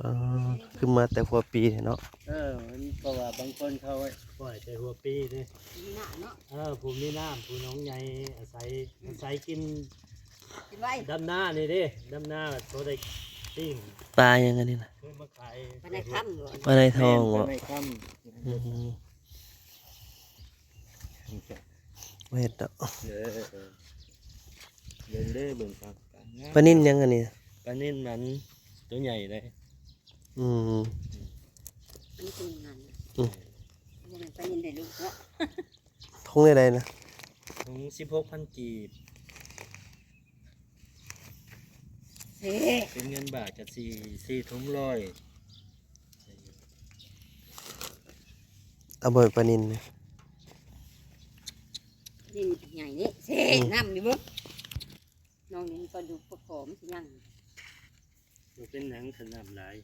อ๋อขึ้นมาแต่หัวปีเนาะมันเพราะว่าบางคนเขาปล่อยแต่หัวปีนี่มีหน้าเนาะผู้มีน้ำผู้น้องใหญ่อาศัยกินกินไว้ดำหน้านี่ดิดำหน้าตัวได้ปิ้งปลายังไงนี่นะคือมาขายปลาในค่ำหรอปลาในทองปลาวะในค่ไม่เห็นดอกเดินเล่เบิ่งครับปลานิ่นยังไงนี่ปลานิ่นมันตัวใหญ่เลยอืมอันนี้เป็นงานมันไปยินได้ลูกเนาะทงได้นะถุง16,000 กีบเป็นเงินบาทกับ4 ถุงร้อยเอาบ่อยปลานิ่นนะนี่ใหญ่นี่เซ่น้ำอยู่บ่น้องนี่ก็ดูประกอบสิยังบ่เป็นหนังขนาดหลาย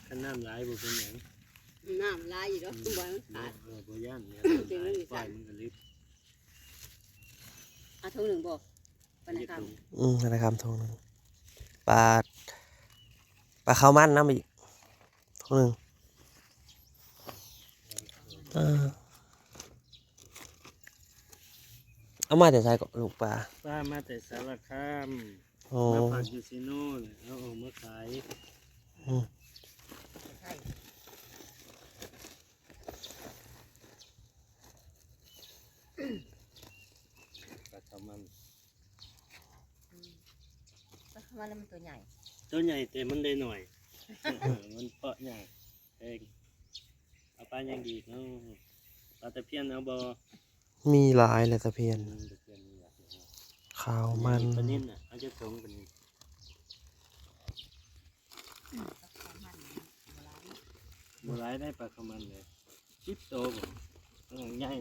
ขนาดหลายบ่เป็นหนังน้ำลายอยู่แล้วตัวมันขาดบ่ย่านเนี่ยปล่อยมันก็ลิบทุ่งหนึ่งบ่ปลาในค่ำอะไรครับทงนึงปลาข้าวมันน้ำอีกทงนึงเอามาแต่ใส่กับลูกปลามาแต่สารคามมาฝากอยู่ที่นู่นเอาออกมาขายปลาข้าวมันแล้วมันตัวใหญ่แต่มันได้หน่อยมันเพาะใหญ่เองเอาปลายังดีเนาะปลาตะเพียนเอาบ่มีหลายเลยตะเพียนขาวมันปลานิ่นอ่ะเอาจะถงปลานิ่นโบราณได้ปลาข้าวมันเลย10 โตบ่ใหญ่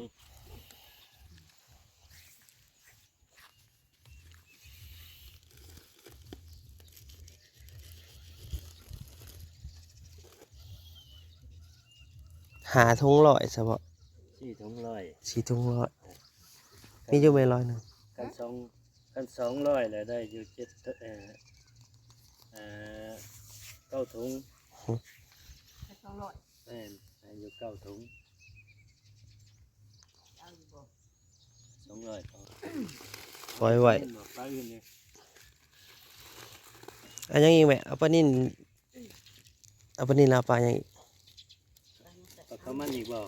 หาทงลอยซะบ่4 ถุงร้อย4 ทงลอยมีอยู่ไม่100นึงกัน200แล้วได้อยู่9 ถุงอยู่9 ถุง200ปล่อยไว้อันยังอีกไหมเอาปลานิ่นเอาปลานิ่นเอาปลายังอีกปลาข้าวมันอีกบ่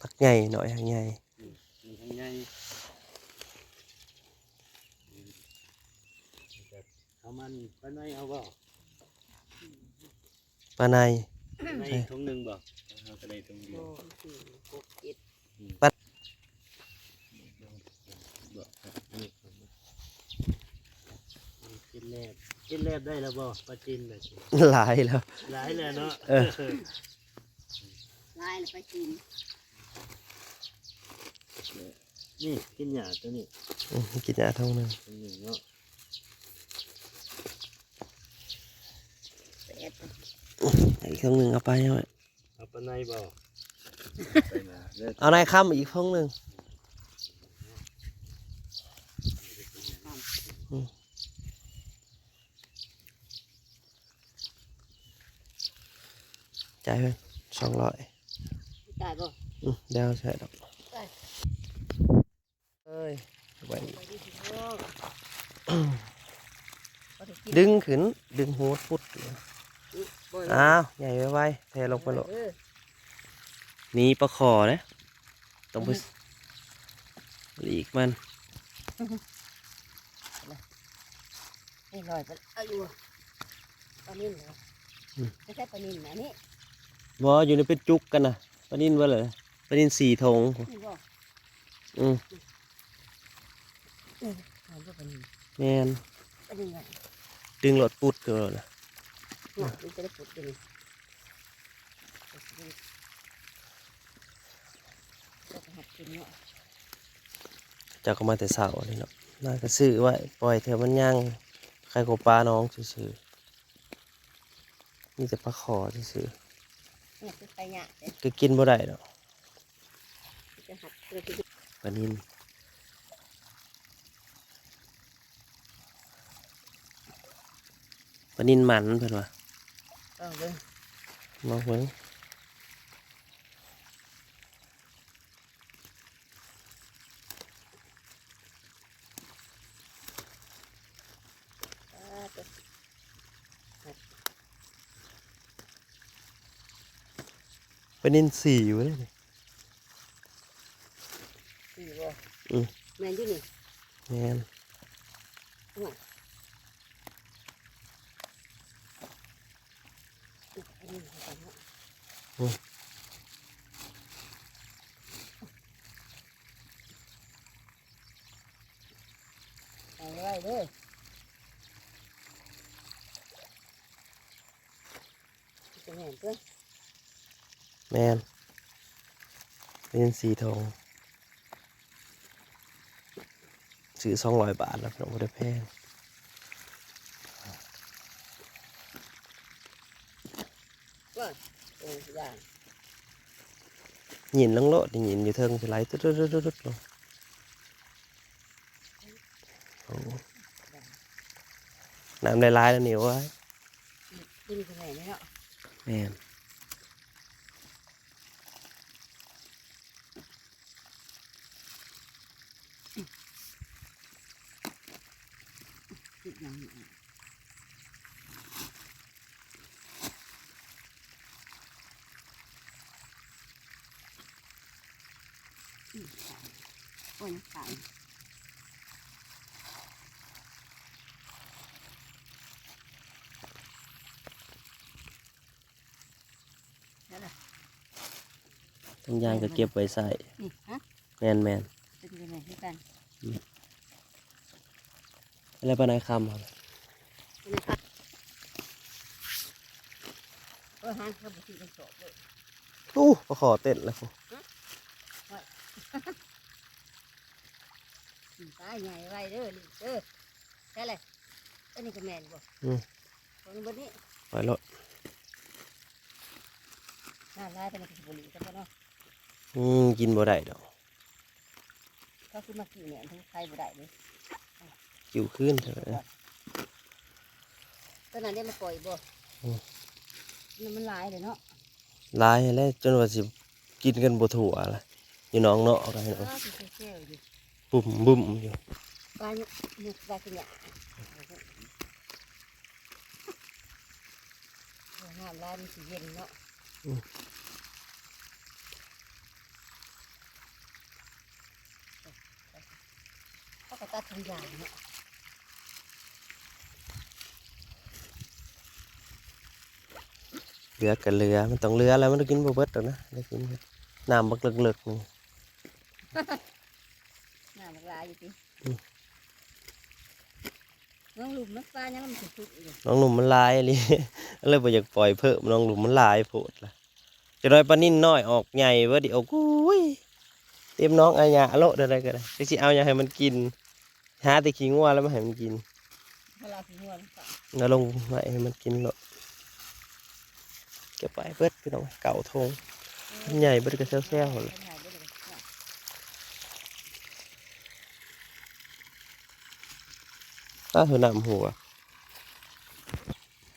ตักใหญ่หน่อยใหญ่มีทั้งใหญ่ข้าวมันปลาในเอาบ่ปลาในถุงหนึ่งบ่เอาไปได้ถุงเดียวปลากินแลบได้แล้วบ่ปลาจีนแบบหลายแล้วเนาะลายแล้วไปกินนี่กินหญ้าตัวนี้กินหญ้าทงนึงเนาะอีกทงนึงเอาไปยังไงเอาปลาในบ่เอาในค่ำอีกทงนึงจ่ายเพิ่น200ได้บ่เดี๋ยวใช่ดอกเอ้ยไว้ดึงขึ้นดึงหัวพุดอ้าวใหญ่ไว้เทลงไปโลนี่ปลาขอนะต้องไปหลีกมันนี่ลอยไปอยู่ปลานิ่นเหรอไม่ใช่ปลานิ่นนะนี่บ่อยู่ในเป็นจุกกันนะปลานิ่นว่าเลยปลานิ่น4 ทงแมนดึงหลอดปุดเกินนะจะก็มาแต่เสาร์นี่เนาะน่าจะซื้อไว้ปล่อยเถอะมันย่างใครกับปลาน้องซื้อนี่จะปลาขอซื้อก็กินบ่ได้หรอกปลานิ่น ปลานินมันเพิ่นว่า ต้องเบิ่ง ลองเบิ่ง ตัว ปลานินสีอยู่เลยนี่ สี่บ่ อืม แม่นอยู่นี่ แม่น อันนี้ให้กันเนาะเอาไว้เด้อจะแม่นตัว แม่นปลานินสีทองซื้อ200 บาทแล้วเพิ่นบ่ได้แพง ว่าโอ้ยอย่าง หยินลงโลดหยินอยู่เทิงสิไหลตุ๊ดๆๆๆลงโอ้น้ำลายๆแล้วเหนียวไว้ กินกันไหนเนาะ แม่น ติดอย่างนี้โอ้ยขายแล้วล่ะ ต้นยางก็เก็บไว้ใส่ นี่ฮะ แม่นเป็นยังไงที่กัน อะไรปานายคำครับ เออฮะเขาบอกที่เป็นโสดเลย ตู้ปลาขอเต้นแล้วพวก ตายใหญ่ไรเด้อลิเด้อใช่เลยอันนี้ก็แมนบ่คนบนนี้ ปล่อยรถ น่าไล่เป็นกระสุนบุหรี่กันเนาะ กินบ่ได้ดอก เขาคือมากี่เนี่ยทั้งใครบ่ได้เลย กิ้วขึ้นเถอะ ตอนนั้นได้มาปล่อยบ่มันลายเลยเนาะ ลายแล้วจนว่าสิกินกันบ่ถั่วละอยู่น้องเนาะกัน เอ เนาะ อคือเชี่ยวอยู่ บุ่มอยู่ ปลาเนี่ยมุกปลากินเนี่ยน้ำลายมันสีเย็นเนาะเขาก็ตัดทุกอย่างเนาะ เหลือกับเหลือมันต้องเหลือแล้วมันต้องกินบ่เบิดดอกนะได้กินน้ำบักเลิกๆนี่ น้ำมันลายอยู่สิน้องลุมมันปลายังมันสุกๆอยู่ น้องหนุ่มมันลายเลย เลยบ่อยากปล่อยเพิ่มน้องหนุ่มมันลายโพดล่ะจะน้อยปลานิ่นน้อยออกใหญ่เบิดเดี๋ยวกุ้ยเตรียมน้องอาญาโลดอะไรก็ได้จักสิเอาหยังให้มันกินหาแต่ขี้งัวแล้วมาให้มันกิน เวลาสีนวลก็ แล้วลงไว้ให้มันกินโลดเก็บไว้เบิดพี่น้องเก่าทงมันใหญ่เบิดก็แซ่บๆเลยถ้าเธอนำหัว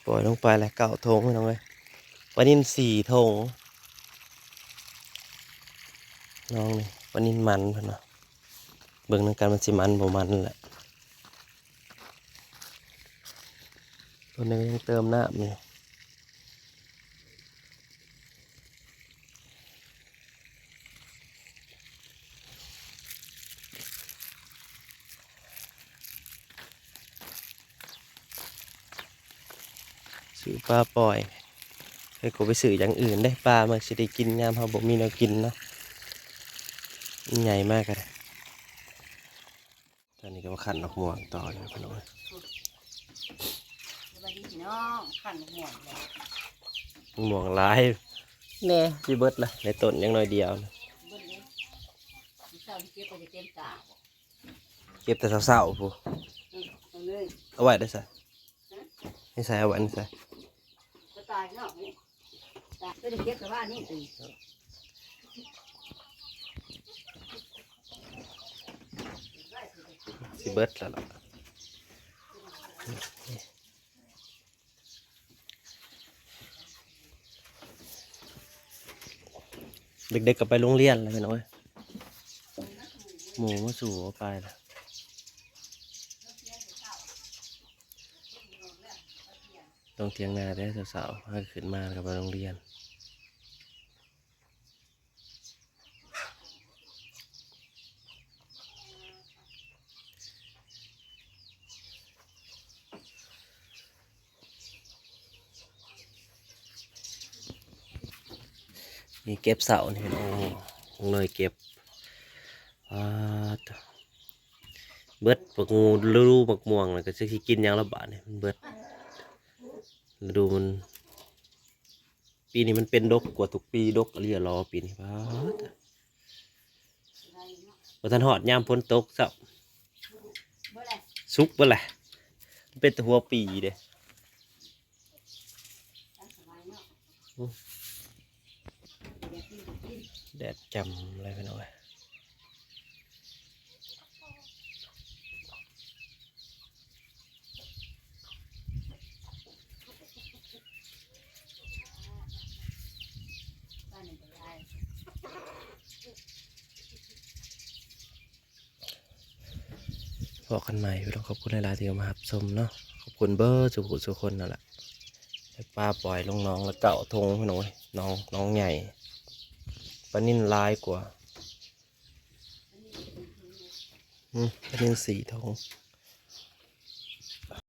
ปล่อยลงไปแหละเก่าทงพี่น้องเลยปลานิ่น4 ทงน้องนี่ปลานิ่นมันเพิ่นเนาะเบิ่งนำกันมันสิมันบ่มันนั่นแหละตัวนึงยังเติมน้ำอยู่ซื้อปลาปล่อยให้กูไปซื้ออย่างอื่นได้ปลามันสิได้กินยามเฮาบ่มีแนวกินเนาะใหญ่มากเลยตอนนี้ก็มาขันดอกม่วงต่อเลยพี่น้อง สวัสดีพี่น้องขันหมวกเลย ม่วงหลายแน่สิเบิดละในต้นยังน้อยเดียวนะ เบิ้ลเลยมีเศร้าที่เก็บไปจะเต็มตา เก็บแต่เศร้าๆพู เอาเลย เอาไว้ได้ใส่ให้ใส่เอาไว้นี่ใส่ ก็ตายเนาะนี่ตายก็จะเก็บแต่ว่านี่ตี สิเบิดแล้วล่ะ เด็กๆก็ไปโรงเรียนแล้วพี่น้อยหมูมาสู่เอาไปละต้องเที่ยงนาได้สาวๆให้ขึ้นมากับไปโรงเรียนนี่เก็บเสานี่พี่น้องคงเลยเก็บอ่าเบิดปักงูฤดูปักม่วงเลยก็จะกินอย่างละบาทเนี่ยมันเบิดฤดูมันปีนี้มันเป็นดกกว่าทุกปีดกอะไรอย่ารอปีนี้ป้าดพอทันหอดยามพ้นตกสับ บ่ได้ ซุกบ่แหละมันเป็นแตัวหัวปีเด้ ตามสบายเนาะ อืม อยากกินก็กิน แดดจำอะไรไปหน่อย บ้านนี่บ่ได้ บอกกันใหม่พี่น้องขอบคุณหลายๆที่มาหับชมเนาะขอบคุณเบอร์สุขุสุคนนั่นแหละให้ป้าปล่อยลงน้องแล้วเก่าทงพี่น้องเว้ยน้องใหญ่ปลานิ่นลายกว่าปลานิ่นสีทง เ